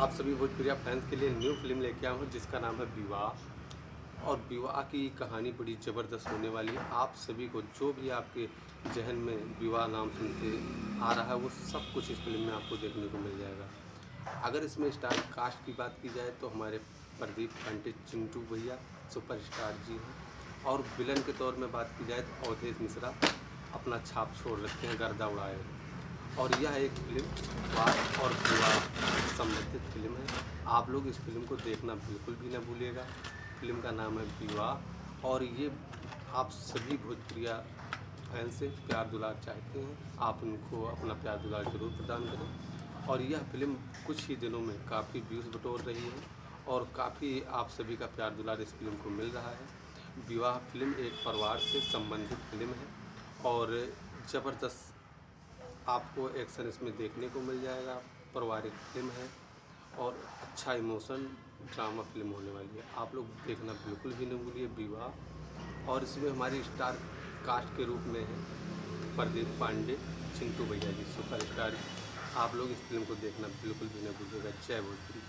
आप सभी भोजपुरिया फैंस के लिए न्यू फिल्म लेके आया हूँ जिसका नाम है विवाह। और विवाह की कहानी बड़ी ज़बरदस्त होने वाली है। आप सभी को जो भी आपके जहन में विवाह नाम सुनते आ रहा है वो सब कुछ इस फिल्म में आपको देखने को मिल जाएगा। अगर इसमें स्टार कास्ट की बात की जाए तो हमारे प्रदीप पांडे चिंटू भैया सुपरस्टार जी हैं, और विलन के तौर में बात की जाए तो अवधेश मिश्रा अपना छाप छोड़ रखे हैं, गर्दा उड़ाए हैं। और यह एक फिल्म वार और विवाह संबंधित फिल्म है। आप लोग इस फिल्म को देखना बिल्कुल भी ना भूलिएगा। फिल्म का नाम है विवाह, और ये आप सभी भोजपुरिया फैन से प्यार दुलार चाहते हैं, आप उनको अपना प्यार दुलार जरूर प्रदान करें। और यह फिल्म कुछ ही दिनों में काफ़ी व्यूज़ बटोर रही है और काफ़ी आप सभी का प्यार दुलार इस फिल्म को मिल रहा है। विवाह फिल्म एक परिवार से संबंधित फिल्म है और ज़बरदस्त आपको एक्शन इसमें देखने को मिल जाएगा। पारिवारिक फिल्म है और अच्छा इमोशन ड्रामा फिल्म होने वाली है। आप लोग देखना बिल्कुल भी नहीं भूलिए विवाह। और इसमें हमारी स्टार कास्ट के रूप में है प्रदीप पांडे, चिंटू भैया जी सुपरस्टार। आप लोग इस फिल्म को देखना बिल्कुल भी नहीं भूलिएगा। जय भोजपुरी।